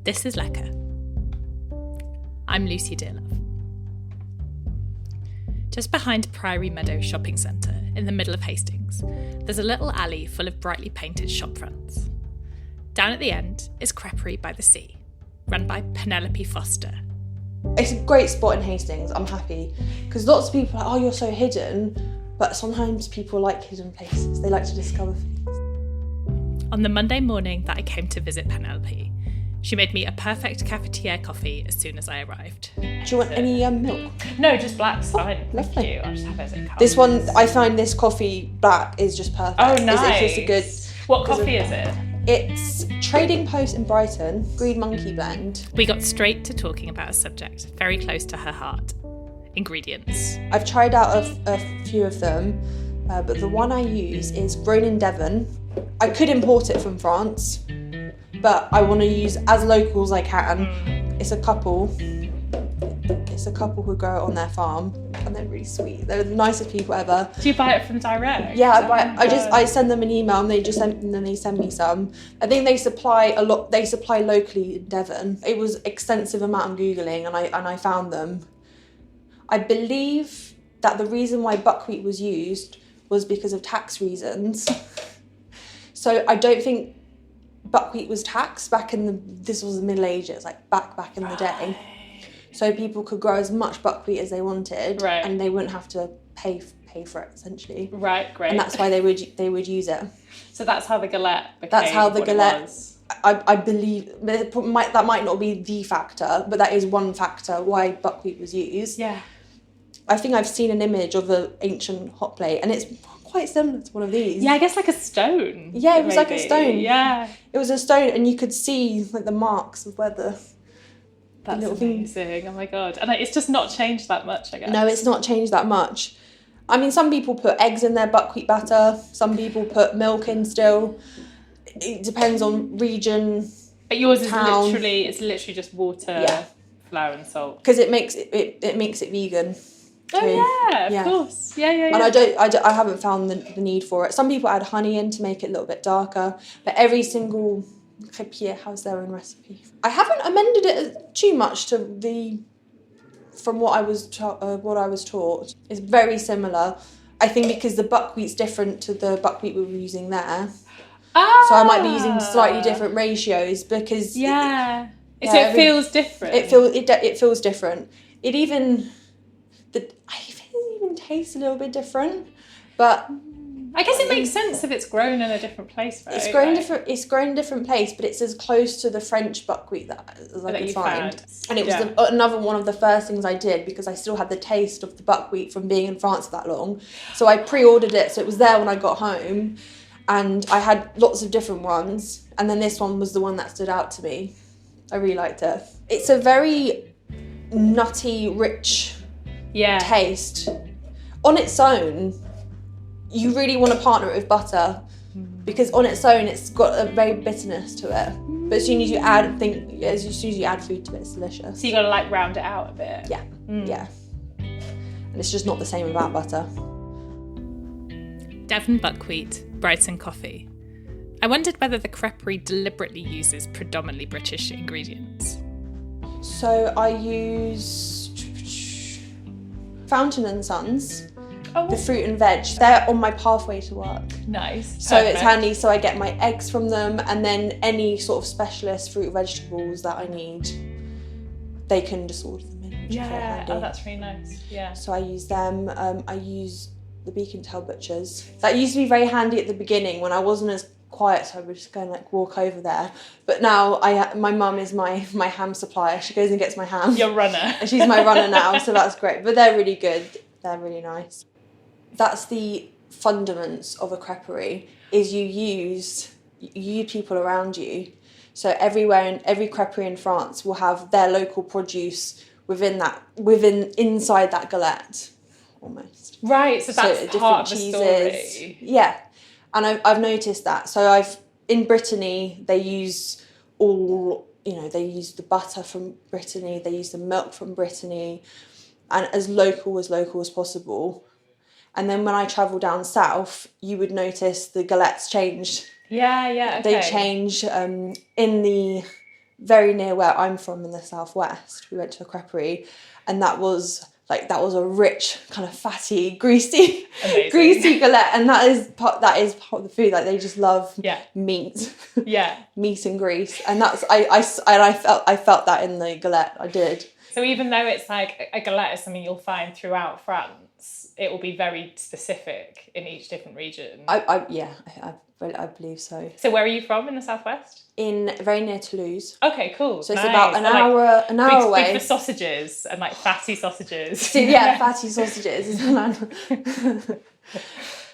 This is Lecker. I'm Lucy Dearlove. Just behind Priory Meadow Shopping Centre, in the middle of Hastings, there's a little alley full of brightly painted shop fronts. Down at the end is Crêperie by the Sea, run by Penelope Foster. It's a great spot in Hastings, I'm happy, because lots of people are like, oh, you're so hidden, but sometimes people like hidden places, they like to discover things. On the Monday morning that I came to visit Penelope, she made me a perfect cafetiere coffee as soon as I arrived. Do you want any milk? No, just black's fine. Lovely. Thank you. I'll just have it as it comes. This one, I find this coffee black is just perfect. Oh, nice. It's just a good... What coffee is it? It's Trading Post in Brighton, Green Monkey blend. We got straight to talking about a subject very close to her heart. Ingredients. I've tried out a few of them, but the one I use is grown in Devon. I could import it from France, but I want to use as local as I can. It's a couple who grow it on their farm, and they're really sweet. They're the nicest people ever. Do you buy it from direct? Yeah, I send them an email and they send me some. I think they supply a lot. They supply locally in Devon. It was extensive amount of Googling, and I found them. I believe that the reason why buckwheat was used was because of tax reasons. So I don't think buckwheat was taxed this was the Middle Ages, like back in the day. So people could grow as much buckwheat as they wanted, right, and they wouldn't have to pay for it, essentially. Right, great. And that's why they would use it. So that's how the galette became. That's how the galette was. I believe that might not be the factor, but that is one factor why buckwheat was used. Yeah. I think I've seen an image of an ancient hot plate, and it's quite similar to one of these. Yeah, I guess like a stone. Yeah, it was like a stone. Yeah. It was a stone, and you could see like the marks of where That's little amazing. Oh my god. And it's just not changed that much, I guess. No, it's not changed that much. I mean, some people put eggs in their buckwheat batter. Some people put milk in still. It depends on region. But yours is town. literally just water, flour and salt. Because it makes it vegan. Oh too. yeah, of course. Yeah. And I haven't found the need for it. Some people add honey in to make it a little bit darker, but every single crêpier has their own recipe. I haven't amended it too much from what I was taught. It's very similar. I think because the buckwheat's different to the buckwheat we were using there. So I might be using slightly different ratios because so it feels different. It feels different. I think it even tastes a little bit different, but I guess it makes sense if it's grown in a different place, right? It's grown in a different place, but it's as close to the French buckwheat as I could find. And it was another one of the first things I did because I still had the taste of the buckwheat from being in France that long. So I pre-ordered it, so it was there when I got home, and I had lots of different ones, and then this one was the one that stood out to me. I really liked it. It's a very nutty, rich taste. On its own, you really want to partner it with butter because on its own it's got a very bitterness to it. But as soon as you add food to it, it's delicious. So you got to like round it out a bit. Yeah, yeah. And it's just not the same without butter. Devon buckwheat, Brighton coffee. I wondered whether the Crêperie deliberately uses predominantly British ingredients. So I use Fountain & Sons, the fruit and veg. They're on my pathway to work. Nice. So it's handy, so I get my eggs from them, and then any sort of specialist fruit or vegetables that I need, they can just order them in. Yeah, oh, that's really nice. Yeah. So I use them. I use the Beacon Tail Butchers. That used to be very handy at the beginning when I wasn't as quiet, so I would just go and like walk over there. But now my mum is my ham supplier. She goes and gets my ham. Your runner. And she's my runner now, so that's great. But they're really good. They're really nice. That's the fundaments of a crêperie, is you use people around you. So every crêperie in France will have their local produce inside that galette, almost. Right, so that's part of the story. Yeah. And I've noticed that. So in Brittany, they use they use the butter from Brittany, they use the milk from Brittany, and as local as possible. And then when I travel down south, you would notice the galettes changed. Yeah, okay. They change in the very near where I'm from in the southwest, we went to a crêperie, and that was a rich, kind of fatty, greasy galette, and that is part of the food. Like, they just love meat, meat and grease, and that's I felt that in the galette. I did. So even though it's like a galette is something you'll find throughout France, it will be very specific in each different region. I believe so. So where are you from in the southwest? Very near Toulouse. Okay, cool. So it's about an hour away. Big for sausages and like fatty sausages. So, yeah, fatty sausages.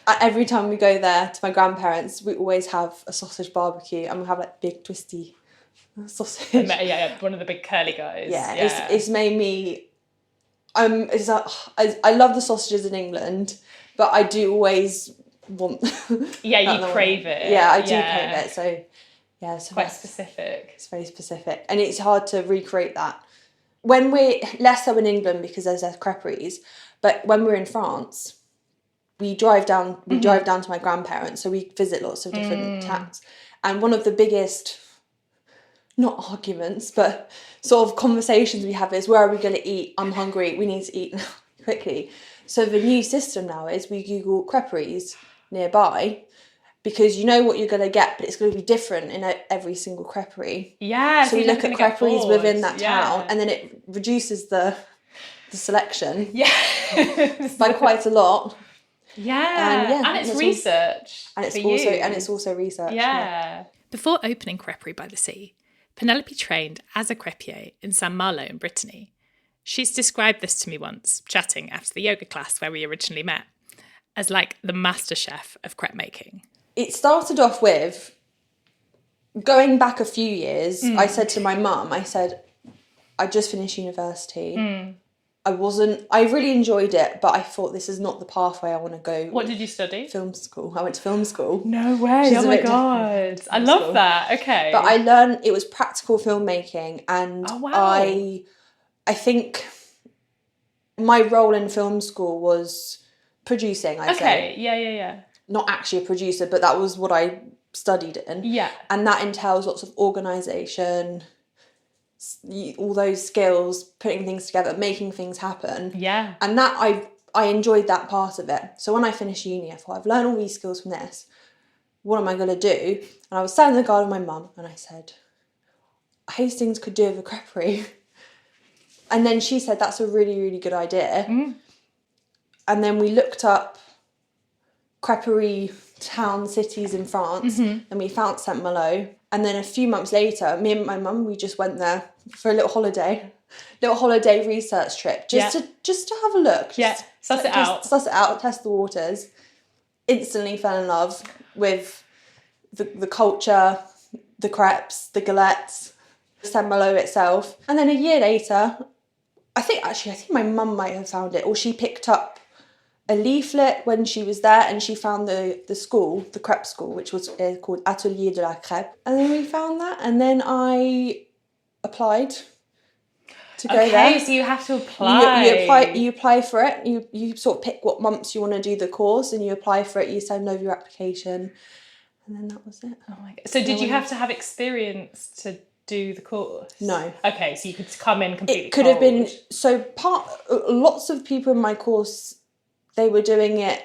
Every time we go there to my grandparents, we always have a sausage barbecue, and we have like big twisty sausage. One of the big curly guys. Yeah. It's made me. I love the sausages in England, but I do always want. Yeah, you crave it. Yeah, I do crave it. So. Yeah, it's quite specific. It's very specific, and it's hard to recreate that. When we're less so in England because there's crêperies, but when we're in France, we drive down. We drive down to my grandparents, so we visit lots of different towns. And one of the biggest, not arguments, but sort of conversations we have is, where are we going to eat? I'm hungry. We need to eat now, quickly. So the new system now is we Google crêperies nearby, because you know what you're going to get, but it's going to be different in every single crêperie. Yeah. So we look at crêperies within that town, and then it reduces the selection. Yeah. By quite a lot. Yeah. And it's research. And it's also research. Yeah. Before opening Crêperie by the Sea, Penelope trained as a crêpier in Saint-Malo in Brittany. She's described this to me once, chatting after the yoga class where we originally met, as like the master chef of crepe making. It started off with, going back a few years, I said to my mum, I just finished university. I really enjoyed it, but I thought, this is not the pathway I want to go. What did you study? Film school. I went to film school. No way. Oh my God. I love that. Okay. But I learned, it was practical filmmaking, and I think my role in film school was producing, I'd say. Okay. Yeah. Not actually a producer, but that was what I studied in. Yeah. And that entails lots of organisation, all those skills, putting things together, making things happen. Yeah. And that I enjoyed that part of it. So when I finished uni, I thought, I've learned all these skills from this. What am I going to do? And I was sat in the garden with my mum, and I said, Hastings could do with a crêperie. And then she said, that's a really, really good idea. And then we looked up crêperie cities in France, and we found Saint-Malo. And then a few months later, me and my mum, we just went there for a little holiday research trip, just to have a look. Suss it out, test the waters. Instantly fell in love with the culture, the crêpes, the galettes, Saint-Malo itself. And then a year later, I think my mum might have found it, or she picked up a leaflet when she was there, and she found the school, the crêpe school, which was called Atelier de la Crêpe. And then we found that, and then I applied to go there. Okay, so you have to apply. You apply for it. You sort of pick what months you want to do the course, and you apply for it. You send over your application, and then that was it. Oh my God! So did you have to have experience to do the course? No. Okay, so you could come in completely. It could have been lots of people in my course, they were doing it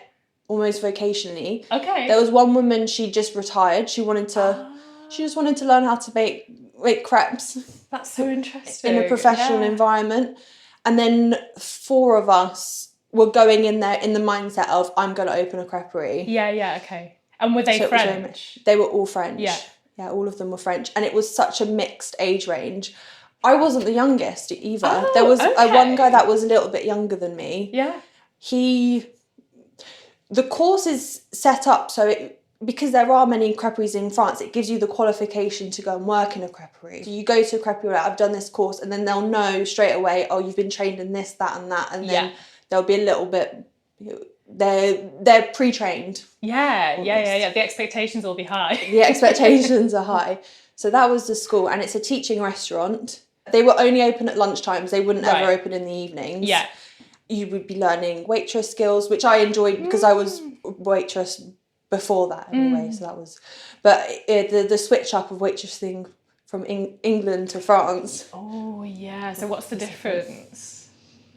almost vocationally. Okay. There was one woman, she just retired. She just wanted to learn how to make crêpes. That's so interesting. In a professional environment. And then 4 of us were going in there in the mindset of, I'm going to open a crêperie. Yeah, okay. And were they French? They were all French. Yeah. Yeah, all of them were French. And it was such a mixed age range. I wasn't the youngest either. Oh, there was one guy that was a little bit younger than me. Yeah. The course is set up so because there are many crêperies in France, it gives you the qualification to go and work in a crêperie. So you go to a crêperie, like, I've done this course, and then they'll know straight away, oh, you've been trained in this, that, and that, and then there'll be a little bit. They're pre-trained. Yeah. The expectations will be high. The expectations are high. So that was the school, and it's a teaching restaurant. They were only open at lunchtimes. They wouldn't ever open in the evenings. Yeah. You would be learning waitress skills, which I enjoyed because I was a waitress before that anyway. So that was, but the switch up of waitressing from England to France. Oh, yeah. So what's the difference?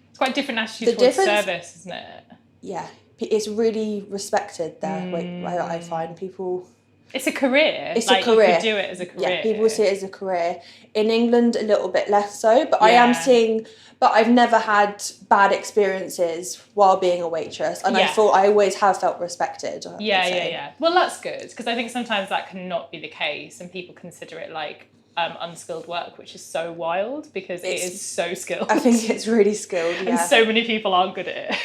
It's quite a different attitude towards service, isn't it? Yeah. It's really respected there. I find people... It's a career. It's a career. You could do it as a career. Yeah, people see it as a career. In England, a little bit less so, but I am seeing... But I've never had bad experiences while being a waitress, and I always have felt respected. Yeah. Well, that's good, because I think sometimes that cannot be the case, and people consider it like unskilled work, which is so wild, because it is so skilled. I think it's really skilled, yeah. And so many people aren't good at it.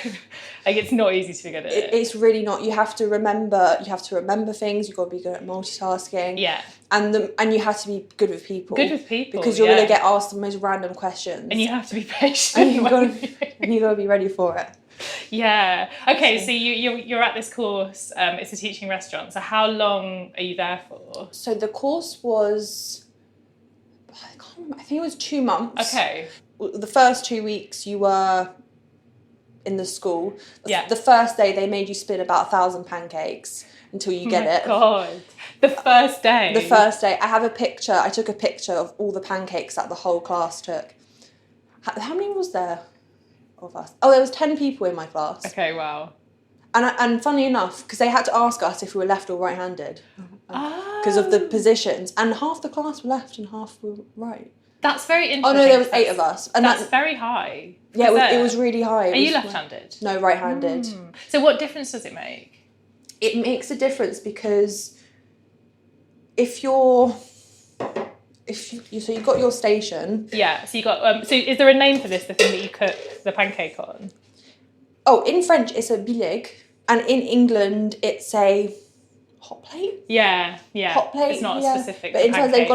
Like, it's not easy to be good at it. It's really not. You have to remember things. You've got to be good at multitasking. Yeah. And you have to be good with people. Because you're going to get asked the most random questions. And you have to be patient. And you've got to be ready for it. Yeah. Okay, so you're at this course. It's a teaching restaurant. So how long are you there for? So the course was... I think it was 2 months. Okay. The first 2 weeks you were in the school. Yeah. The first day they made you spin about 1,000 pancakes until you get it. Oh my God. The first day. I took a picture of all the pancakes that the whole class took. How many was there of us? Oh, there was 10 people in my class. Okay, wow. And funny enough, because they had to ask us if we were left or right-handed. Because of the positions. And half the class were left and half were right. That's very interesting. Oh no, there was 8 of us. And that's very high. Yeah, it was really high. Are you left-handed? No, right-handed. So what difference does it make? It makes a difference because so you've got your station. Yeah, so you got... so is there a name for this, the thing that you cook the pancake on? Oh, in French, it's a bilig. And in England, it's a hot plate. Yeah. Hot plate. It's not specific. But in terms, they've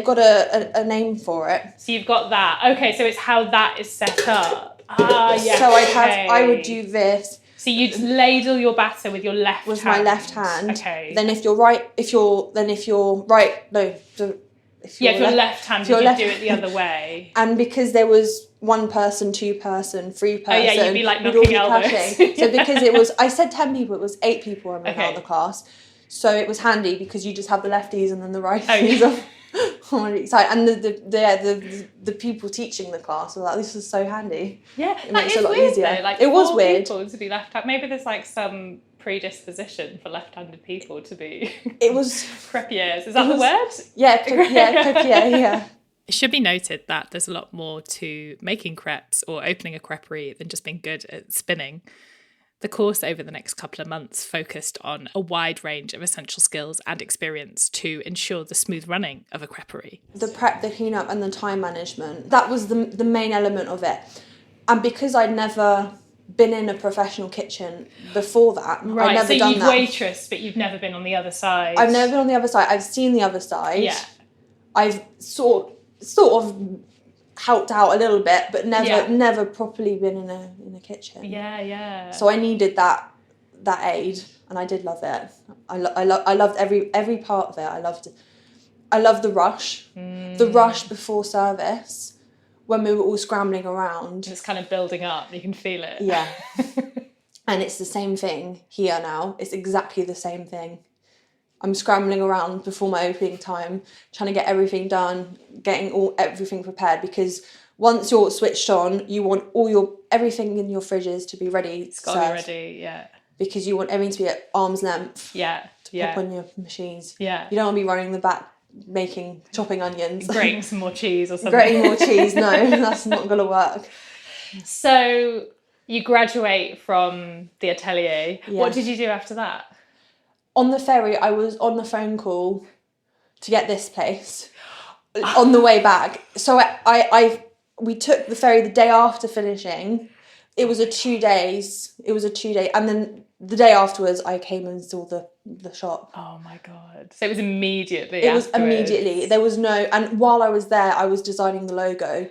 got a name for it. So you've got that. Okay, so it's how that is set up. Yeah. So I would do this. So you'd ladle your batter with your left hand. With my left hand. Okay. Then if you're left-handed, you do it the other way. And because there was 1 person, 2 person, 3 person, you'd be like knocking elbows. So because I said 10 people, it was 8 people in the class. So it was handy because you just have the lefties and then the righties on each side. And the people teaching the class were like, this is so handy. Yeah, it makes it a lot weird, easier. Though. Like, it was weird. People to be left-handed. Maybe there's like some predisposition for left-handed people to be. It was crêpiers. Is that the word? Yeah, yeah. It should be noted that there's a lot more to making crêpes or opening a crêperie than just being good at spinning. The course over the next couple of months focused on a wide range of essential skills and experience to ensure the smooth running of a crêperie. The prep, the clean-up and the time management, that was the main element of it. And because I'd never been in a professional kitchen before that, right, I'd never so done you've that. waitressed, but you've never been on the other side. I've never been on the other side. I've seen the other side. Yeah. I've sort of helped out a little bit, but never properly been in a kitchen. Yeah. So I needed that aid, and I did love it. I loved every part of it. I loved the rush, the rush before service, when we were all scrambling around. It's kind of building up. You can feel it. Yeah. And it's the same thing here now. It's exactly the same thing. I'm scrambling around before my opening time, trying to get everything done, getting everything prepared, because once you're switched on, you want everything in your fridges to be ready. It's got to be ready, yeah. Because you want everything to be at arm's length. Yeah. To pop on your machines. Yeah. You don't want to be running the back chopping onions. Grating some more cheese or something. Grating more cheese, no, that's not going to work. So you graduate from the atelier. Yeah. What did you do after that? On the ferry, I was on the phone call to get this place on the way back. So we took the ferry the day after finishing. It was a 2 days. And then the day afterwards, I came and saw the shop. Oh my God. So it was immediately It was immediately. There was no... And while I was there, I was designing the logo.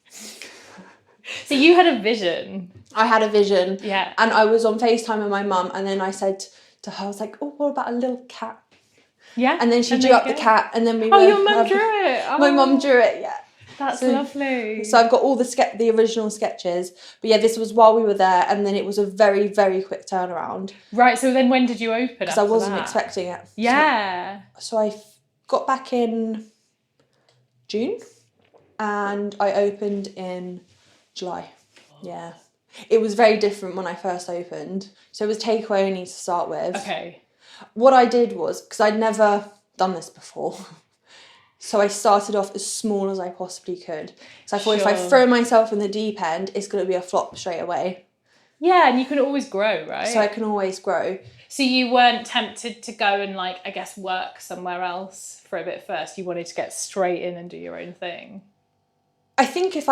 So you had a vision. I had a vision. Yeah. And I was on FaceTime with my mum, and then I said to her, I was like, oh, what about a little cat? Yeah. And then she drew up the cat, and then we were... Oh, your mum drew it. Oh. My mum drew it, yeah. That's lovely. So I've got all the original sketches. But yeah, this was while we were there, and then it was a very, very quick turnaround. Right, so then when did you open? Because I wasn't expecting it. Yeah. So I got back in June, and I opened in July. Yeah. It was very different when I first opened. So it was takeaway only to start with. Okay. What I did was, because I'd never done this before, so I started off as small as I possibly could. So I thought if I throw myself in the deep end, it's going to be a flop straight away. Yeah, and you can always grow, right? So I can always grow. So you weren't tempted to go and, like, I guess, work somewhere else for a bit first? You wanted to get straight in and do your own thing? I think if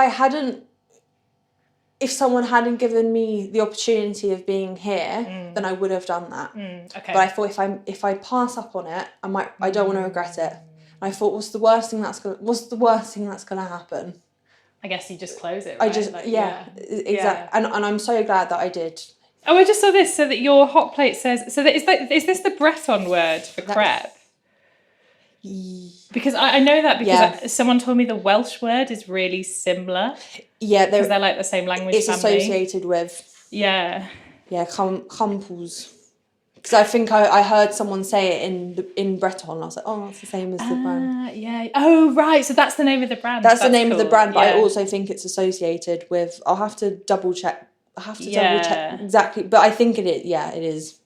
someone hadn't given me the opportunity of being here, then I would have done that. Okay. But I thought if I pass up on it, I don't want to regret it. And I thought, what's the worst thing that's gonna happen? I guess you just close it, right? Exactly. Yeah. And I'm so glad that I did. Oh, I just saw this. So that your hot plate says. So that is this the Breton word for crêpe? Because I know that because someone told me the Welsh word is really similar. Yeah, because they're like the same language it's family. It's associated with. Yeah. Yeah, crumples. Because I think I heard someone say it in Breton. I was like, oh, that's the same as the brand. Yeah. Oh, right. So that's the name of the brand. That's the name of the brand, but I also think it's associated with. I'll have to double check. Double check exactly, but I think it is. Yeah, it is.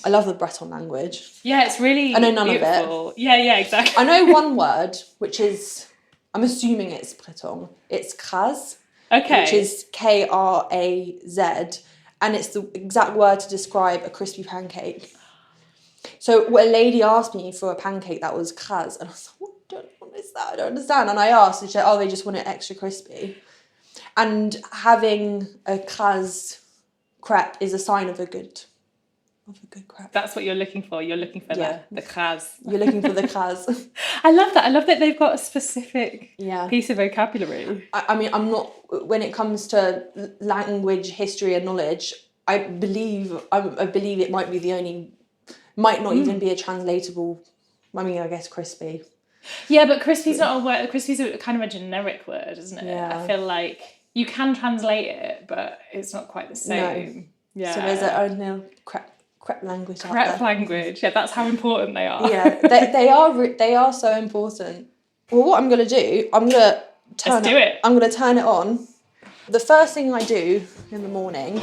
I love the Breton language. Yeah, it's really I know none beautiful. of it. Yeah, exactly. I know one word, which is, I'm assuming it's Breton. It's kraz. Okay. Which is Kraz, and it's the exact word to describe a crispy pancake. So a lady asked me for a pancake that was kraz, and I was like, what is that? I don't understand. And I asked, and she said, oh, they just want it extra crispy. And having a kraz crêpe is a sign of a good crêpe. That's what you're looking for. You're looking for the kraz. You're looking for the kraz. I love that. I love that they've got a specific piece of vocabulary. I mean, I'm not, when it comes to language, history and knowledge, I believe it might be the only, might not even be a translatable, I mean, I guess crispy. Yeah, but crispy's not a word. Crispy's kind of a generic word, isn't it? Yeah. I feel like you can translate it, but it's not quite the same. No. Yeah. So there's our own little crêpe language out there. Crêpe language, yeah, that's how important they are. Yeah, they are so important. Well, what I'm going to do, I'm going to turn it on. The first thing I do in the morning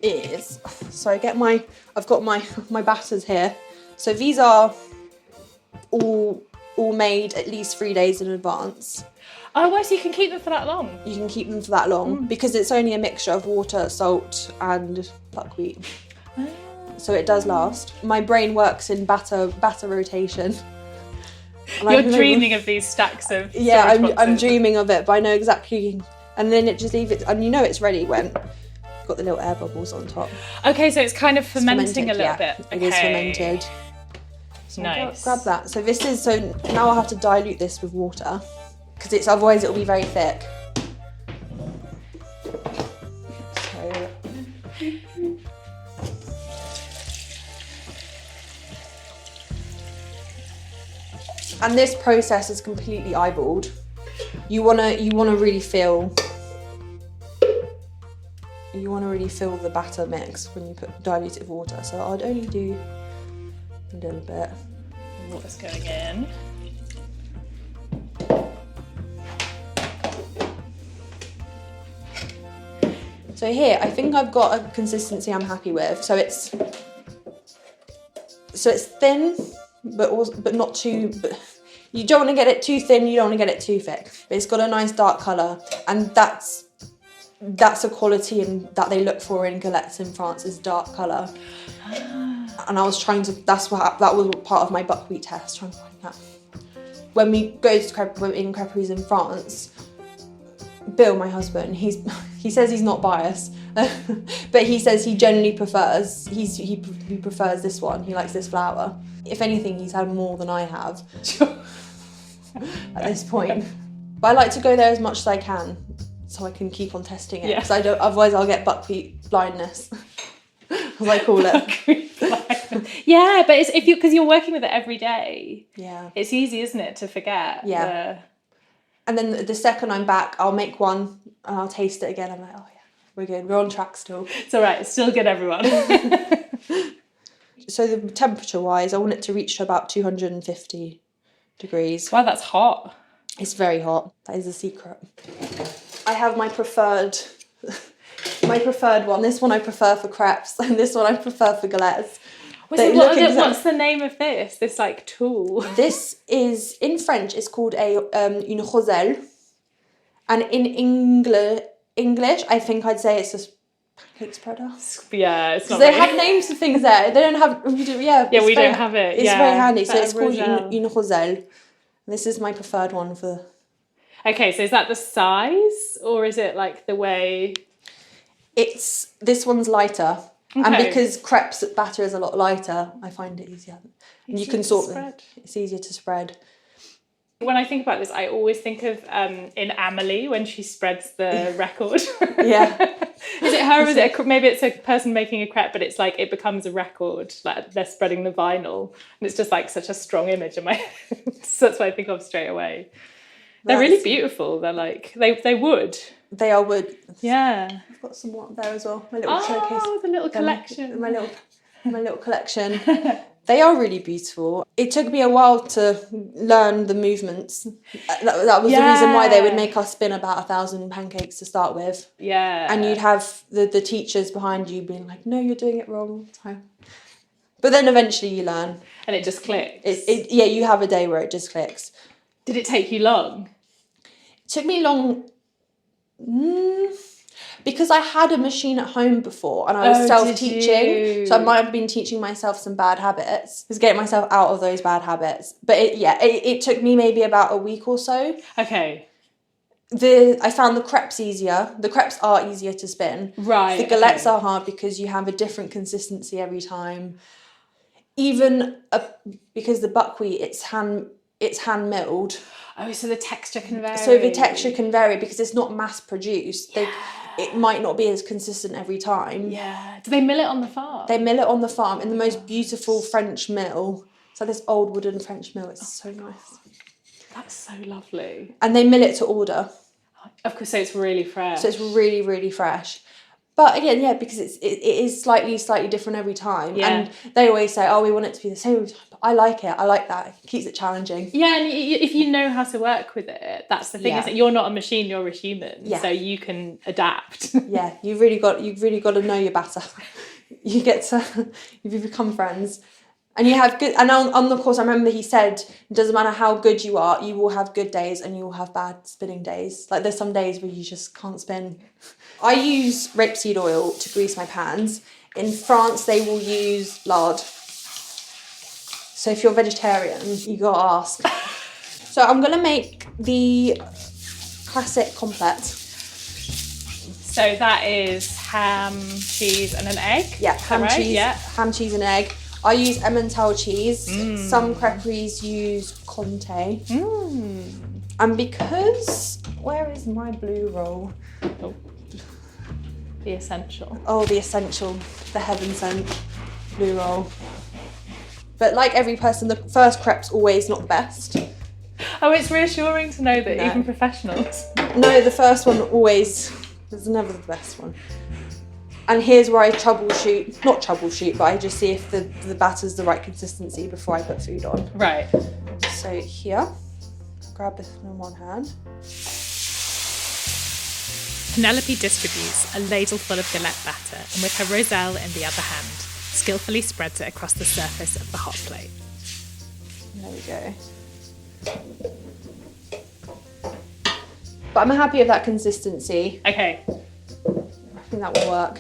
is, so I've got my batters here. So these are all made at least 3 days in advance. Oh, well, so you can keep them for that long? You can keep them for that long because it's only a mixture of water, salt and buckwheat. So it does last. My brain works in batter rotation. You're dreaming of these stacks of I'm dreaming of it, but I know exactly. And then it just leave it, and you know it's ready when you've got the little air bubbles on top. Okay, so it's kind of fermenting a little bit. Okay. It is fermented. So nice. Grab that. So now I'll have to dilute this with water because otherwise it'll be very thick. And this process is completely eyeballed. You wanna really feel the batter mix when you put diluted water. So I'd only do a little bit. Water's going in. So here, I think I've got a consistency I'm happy with. So it's thin, but not too. But you don't want to get it too thin. You don't want to get it too thick. But it's got a nice dark colour, and that's a quality that they look for in galettes in France is dark colour. And I was trying to. That was part of my buckwheat test, trying to find that. When we go to crêperies in France, Bill, my husband, he says he's not biased, but he says he generally prefers he prefers this one. He likes this flour. If anything, he's had more than I have at this point. But I like to go there as much as I can, so I can keep on testing it. Because otherwise I'll get buckwheat blindness, as I call it. Yeah, but it's because you're working with it every day. Yeah, it's easy, isn't it, to forget? Yeah. And then the second I'm back, I'll make one and I'll taste it again. I'm like, oh yeah, we're good. We're on track still. It's all right. It's still good, everyone. So the temperature-wise, I want it to reach to about 250 degrees. Wow, that's hot. It's very hot. That is a secret. I have my preferred one. This one I prefer for crêpes, and this one I prefer for galettes. What's the name of this? This like tool? This is, in French, it's called une roselle. And in English, I think I'd say it's just pancake spreader. Yeah, it's not. They have names for things there. They don't have. Yeah, we don't have it. It's very handy. So it's called une roselle. This is my preferred one for. Okay, so is that the size, or is it like the way? This one's lighter, and because crêpes batter is a lot lighter, I find it easier. And you can sort them. It's easier to spread. When I think about this, I always think of in Amelie when she spreads the record. Yeah. Is it her or is it maybe it's a person making a crêpe, but it's like it becomes a record, like they're spreading the vinyl. And it's just like such a strong image in my head. So that's what I think of straight away. They're really beautiful. They're like, they wood. They are wood. Yeah. I've got some more up there as well. My little showcase. Oh, the little collection. My little collection. They are really beautiful. It took me a while to learn the movements. That was the reason why they would make us spin about 1,000 pancakes to start with. Yeah. And you'd have the teachers behind you being like, no, you're doing it wrong. But then eventually you learn. And it just clicks. You have a day where it just clicks. Did it take you long? It took me long... because I had a machine at home before and I was self-teaching, so I might have been teaching myself some bad habits. I was getting myself out of those bad habits. But it took me maybe about a week or so. Okay. I found the crêpes easier. The crêpes are easier to spin. Right. The galettes are hard because you have a different consistency every time. Even because the buckwheat, it's hand milled. Oh, so the texture can vary. So the texture can vary because it's not mass produced. It might not be as consistent every time. Yeah. Do they mill it on the farm? They mill it on the farm in the most beautiful French mill. So this old wooden French mill. It's so nice. That's so lovely. And they mill it to order. Of course, so it's really fresh. So it's really, really fresh. But again, because it is slightly different every time. Yeah. And they always say, we want it to be the same every time. But I like it. I like that. It keeps it challenging. Yeah, and if you know how to work with it, that's the thing. Is that you're not a machine, you're a human. Yeah. So you can adapt. Yeah, you've really got to know your batter. You become friends. And you have good, and on the course, I remember he said, it doesn't matter how good you are, you will have good days and you will have bad spinning days. Like there's some days where you just can't spin. I use rapeseed oil to grease my pans. In France, they will use lard. So if you're vegetarian, you gotta ask. So I'm gonna make the classic complete. So that is ham, cheese, and an egg. Yeah, ham, cheese, and egg. I use Emmental cheese. Some crêperies use Comté. And because... Where is my blue roll? Oh. The essential. Oh, the essential. The heaven sent blue roll. But like every person, the first crêpe's always not the best. Oh, it's reassuring to know that even professionals... No, the first one always... There's never the best one. And here's where I troubleshoot, not troubleshoot, but I just see if the batter's the right consistency before I put food on. Right. So here, grab this in one hand. Penelope distributes a ladle full of galette batter and with her roselle in the other hand, skillfully spreads it across the surface of the hot plate. There we go. But I'm happy with that consistency. Okay. I think that will work.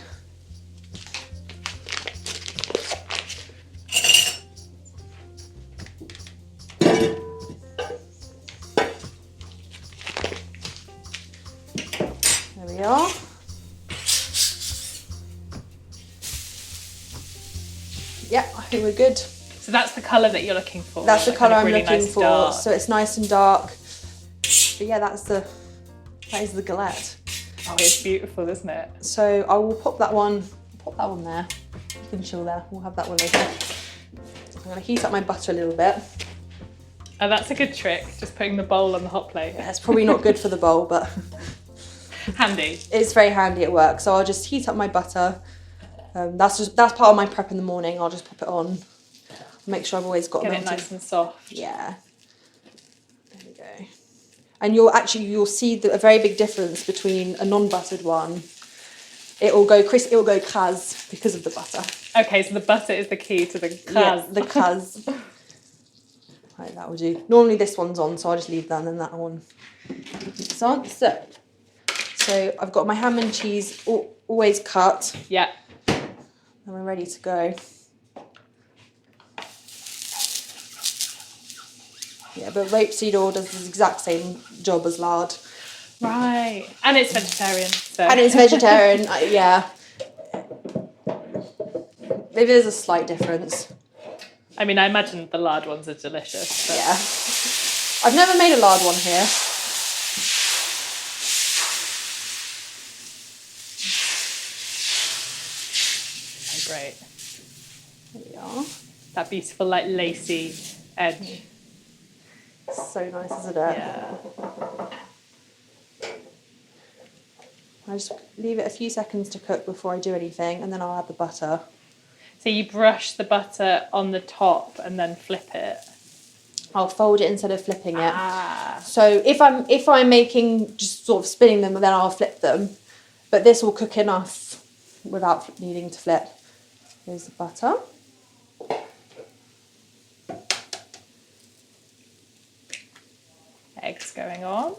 There we are. Yeah, I think we're good. So that's the colour that you're looking for? That's the colour I'm really looking nice for. dark. So it's nice and dark. But yeah, that is the galette. Oh, it's beautiful, isn't it? So I will pop that one there. You can chill there. We'll have that one later. I'm going to heat up my butter a little bit. Oh, that's a good trick, just putting the bowl on the hot plate. Yeah, it's probably not good for the bowl, but... Handy. It's very handy at work. So I'll just heat up my butter. That's part of my prep in the morning. I'll just pop it on. Make sure I've always got Get it nice and soft. Yeah. There we go. And you'll see a very big difference between a non-buttered one. It will go crase because of the butter. Okay, so the butter is the key to the crase. Yeah, the crase. Right, that will do. Normally this one's on, so I'll just leave that and then that one. It's on. So I've got my ham and cheese always cut. Yeah. And we're ready to go. Yeah, but rapeseed oil does the exact same job as lard. Right. And it's vegetarian. So. And it's vegetarian, yeah. Maybe there's a slight difference. I mean, I imagine the lard ones are delicious. But... Yeah. I've never made a lard one here. Oh, great. There we are. That beautiful, like, lacy edge. So nice, isn't it? Yeah. I just leave it a few seconds to cook before I do anything, and then I'll add the butter. So you brush the butter on the top and then flip it. I'll fold it instead of flipping it. Ah. So if I'm making just sort of spinning them, then I'll flip them. But this will cook enough without needing to flip. Here's the butter. Eggs going on.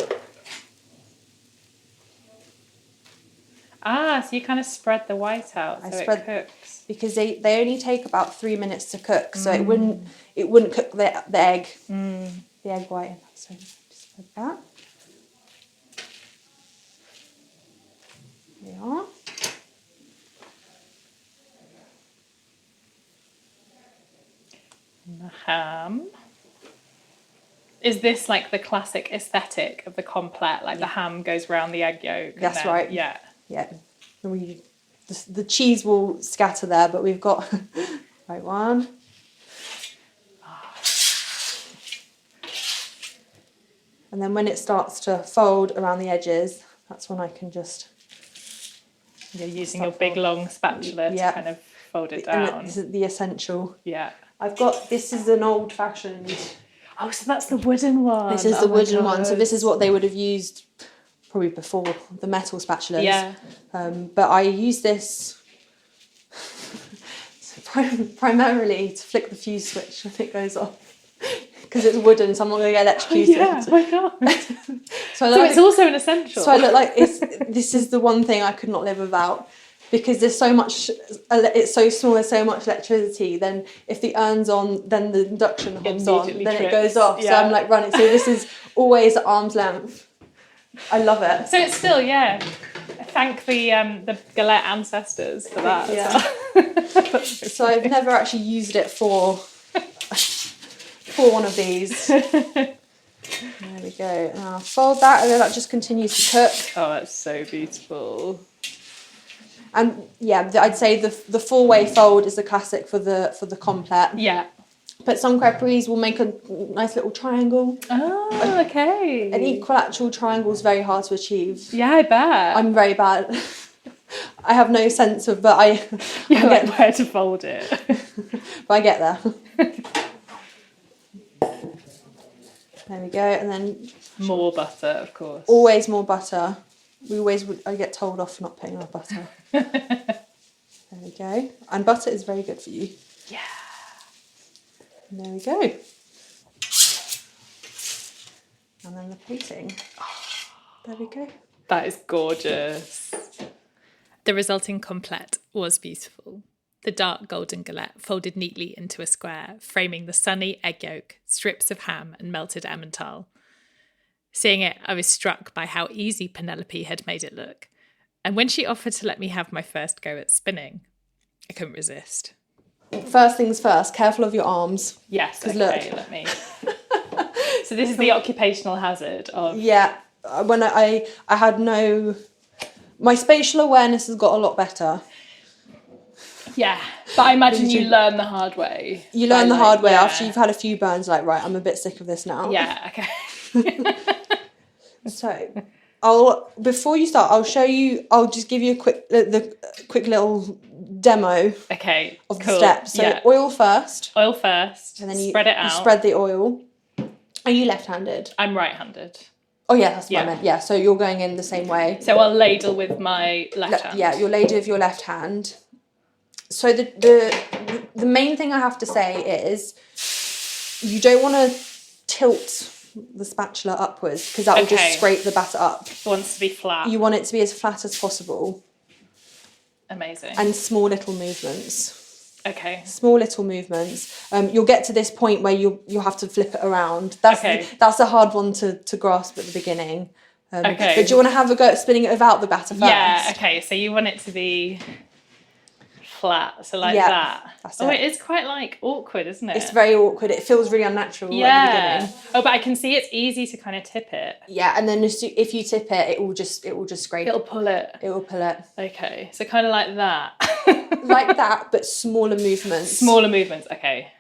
Ah, so you kind of spread the white out so it cooks. Because they only take about 3 minutes to cook, so it wouldn't cook the egg. The egg white. So just spread that. There we are. And the ham. Is this like the classic aesthetic of the complet? Like the ham goes round the egg yolk? That's right. Yeah. Yeah. The cheese will scatter there, but we've got right one. And then when it starts to fold around the edges, that's when I can just... You're using your big long spatula to kind of fold it down. And this is the essential. Yeah. This is an old-fashioned... Oh, so that's the wooden one. This is the wooden one. So this is what they would have used probably before the metal spatulas. Yeah. But I use this primarily to flick the fuse switch when it goes off. Because it's wooden, so I'm not going to get electrocuted. Yeah, oh my God. So it's also an essential. So I look like this is the one thing I could not live without. Because there's so much, it's so small, there's so much electricity, then if the urn's on, then the induction hob's on, then it goes off. Yeah. So I'm like running. So this is always at arm's length. I love it. So it's still, thank the galette ancestors for that. Yeah. So I've never actually used it for one of these. There we go. And I'll fold that, and then that just continues to cook. Oh, that's so beautiful. And yeah, I'd say the 4-way fold is the classic for the complet. Yeah. But some crêperies will make a nice little triangle. Oh, okay. An equilateral triangle is very hard to achieve. Yeah, I bet. I'm very bad. I have no sense of, but I get where to fold it. But I get there. There we go, and then more butter, of course. Always more butter. I get told off for not putting enough butter. There we go. And butter is very good for you. Yeah. And there we go. And then the plating. There we go. That is gorgeous. The resulting complet was beautiful. The dark golden galette folded neatly into a square, framing the sunny egg yolk, strips of ham and melted Emmental. Seeing it, I was struck by how easy Penelope had made it look. And when she offered to let me have my first go at spinning, I couldn't resist. First things first, careful of your arms. Yes, okay, look. let me. So this is the occupational hazard of... Yeah, when I had no... My spatial awareness has got a lot better. Yeah, but I imagine you learn the hard way. You learn the hard way after you've had a few burns, like, right, I'm a bit sick of this now. Yeah, okay. So, before you start, I'll just give you a quick little demo. Okay, of the steps. So oil first. Oil first. And then you spread it out. You spread the oil. Are you left-handed? I'm right-handed. Oh yeah, that's what I meant. Yeah, so you're going in the same way. So I'll ladle with my left hand. Yeah, you'll ladle with your left hand. So the main thing I have to say is you don't want to tilt the spatula upwards because that will just scrape the batter up. It wants to be flat. You want it to be as flat as possible. Amazing. And small little movements. Okay. Small little movements. You'll get to this point where you'll have to flip it around. That's a hard one to grasp at the beginning. But do you want to have a go at spinning it without the batter first? Yeah, okay. So you want it to be flat, so like that. That's it is quite like awkward, isn't it? It's very awkward. It feels really unnatural at the beginning. Oh, but I can see it's easy to kind of tip it. Yeah, and then if you tip it, it will just scrape. It'll pull it. It will pull it. Okay, so kind of like that. Like that, but smaller movements. Smaller movements. Okay.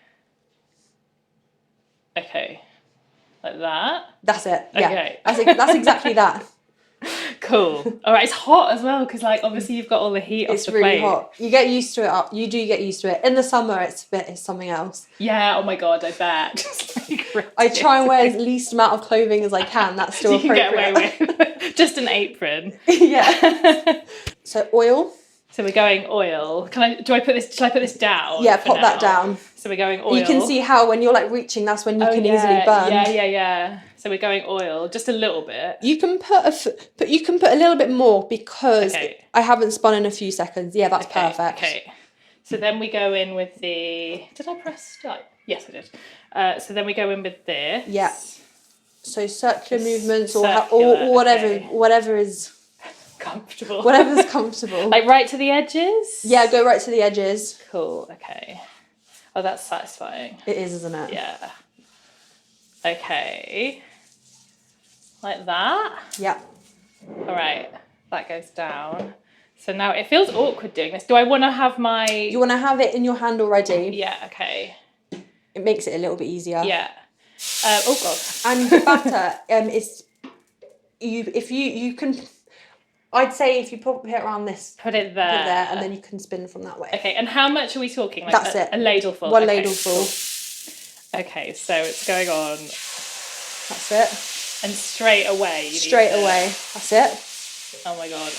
Okay. Like that. That's it. Yeah. Okay. That's exactly that. Cool. All right, it's hot as well because like obviously you've got all the heat off the plate. It's really hot. You get used to it. You do get used to it. In the summer, it's something else. Yeah. Oh my god, I bet. I try and wear as least amount of clothing as I can. That's still appropriate. You can get away with just an apron. Yeah. So oil. So we're going oil. Shall I put this down? Yeah, pop that down. So we're going oil. You can see how when you're like reaching, that's when you can easily burn. Yeah. So we're going oil, just a little bit. You can put a little bit more because I haven't spun in a few seconds. Yeah, that's perfect. Okay. So then we go in with the. Did I press start? Yes, I did. So then we go in with this. Yeah. So circular movements or whatever is comfortable. Whatever's comfortable. Like right to the edges? Yeah, go right to the edges. Cool, okay. Oh, that's satisfying. It is, isn't it? Yeah. Okay. Like that? Yeah. All right, that goes down. So now it feels awkward doing this. Do I want to have my... You want to have it in your hand already? Yeah, okay. It makes it a little bit easier. Yeah. Oh, God. And the batter is... If you can... I'd say if you put it around this... Put it there. And then you can spin from that way. Okay, and how much are we talking? Like That's it. A ladleful? One ladleful. Cool. Okay, so it's going on. That's it. And straight away. Straight away. That's it. Oh my God.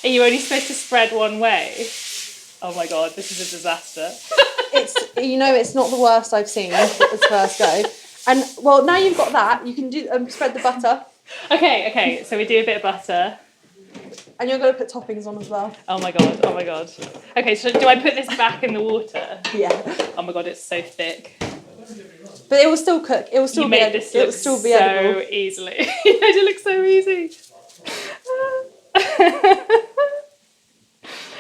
Are you only supposed to spread one way? Oh my God, this is a disaster. It's not the worst I've seen as first go. And, well, now you've got that, you can do spread the butter. Okay, so we do a bit of butter. And you're going to put toppings on as well. Oh my God. Okay, so do I put this back in the water? Yeah. Oh my God, it's so thick. But it will still cook. It will still be edible. It will still be edible. So easily. You made it look so easy.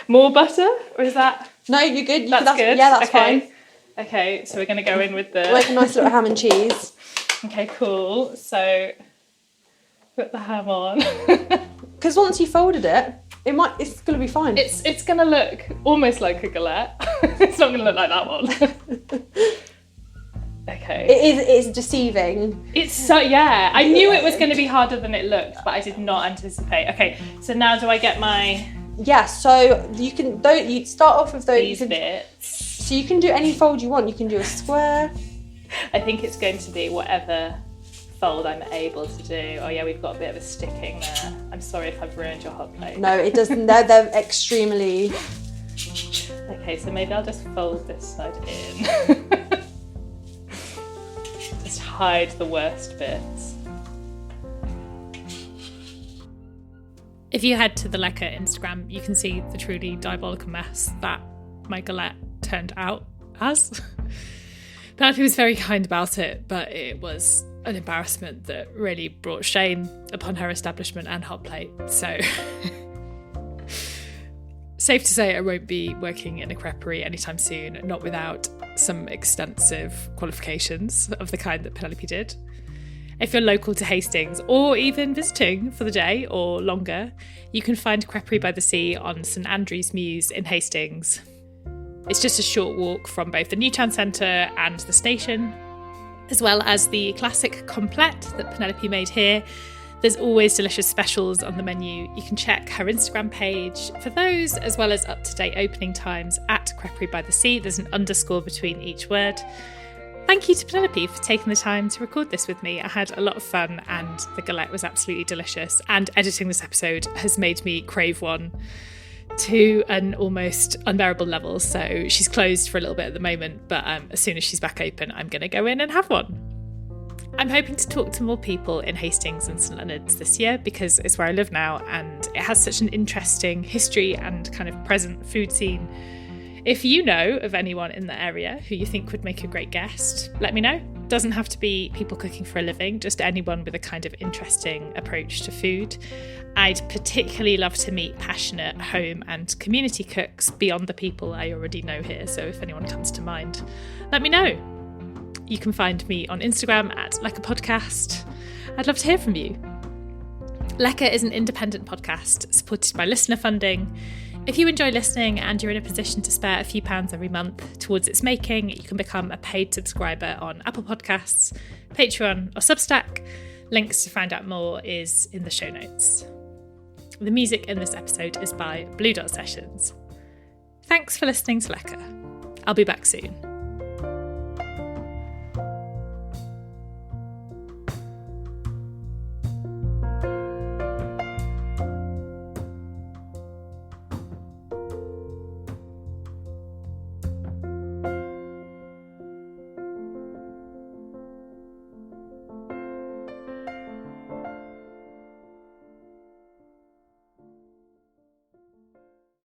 More butter? Or is that... No, you're good. That's good? Yeah, that's fine. Okay, so we're going to go in with the... Like a nice little ham and cheese. Okay, cool. So, put the ham on. Because once you folded it, it's going to be fine. It's going to look almost like a galette. It's not going to look like that one. Okay. It's deceiving. It's so, yeah. I knew it was going to be harder than it looked, but I did not anticipate. Okay, so now do I get my... Yeah, so you start off with these bits. So you can do any fold you want. You can do a square. I think it's going to be whatever fold I'm able to do. Oh yeah, we've got a bit of a sticking there. I'm sorry if I've ruined your hot plate. No, it doesn't. They're extremely... Okay, so maybe I'll just fold this side in. Just hide the worst bits. If you head to the Lecker Instagram, you can see the truly diabolical mess that my galette turned out as. Penelope was very kind about it, but it was an embarrassment that really brought shame upon her establishment and hot plate. So, safe to say I won't be working in a crêperie anytime soon, not without some extensive qualifications of the kind that Penelope did. If you're local to Hastings or even visiting for the day or longer, you can find Crêperie by the Sea on St Andrew's Mews in Hastings. It's just a short walk from both the New Town Centre and the station, as well as the classic complete that Penelope made here. There's always delicious specials on the menu. You can check her Instagram page for those, as well as up-to-date opening times at Crêperie by the Sea. There's an underscore between each word. Thank you to Penelope for taking the time to record this with me. I had a lot of fun and the galette was absolutely delicious, and editing this episode has made me crave one to an almost unbearable level. So she's closed for a little bit at the moment, but as soon as she's back open, I'm going to go in and have one. I'm hoping to talk to more people in Hastings and St Leonard's this year because it's where I live now and it has such an interesting history and kind of present food scene. If you know of anyone in the area who you think would make a great guest, let me know. Doesn't have to be people cooking for a living, just anyone with a kind of interesting approach to food. I'd particularly love to meet passionate home and community cooks beyond the people I already know here, so if anyone comes to mind, let me know. You can find me on Instagram at Lekker Podcast. I'd love to hear from you. Lekker is an independent podcast supported by listener funding. If you enjoy listening and you're in a position to spare a few pounds every month towards its making, you can become a paid subscriber on Apple Podcasts, Patreon or Substack. Links to find out more is in the show notes. The music in this episode is by Blue Dot Sessions. Thanks for listening to Lekker. I'll be back soon.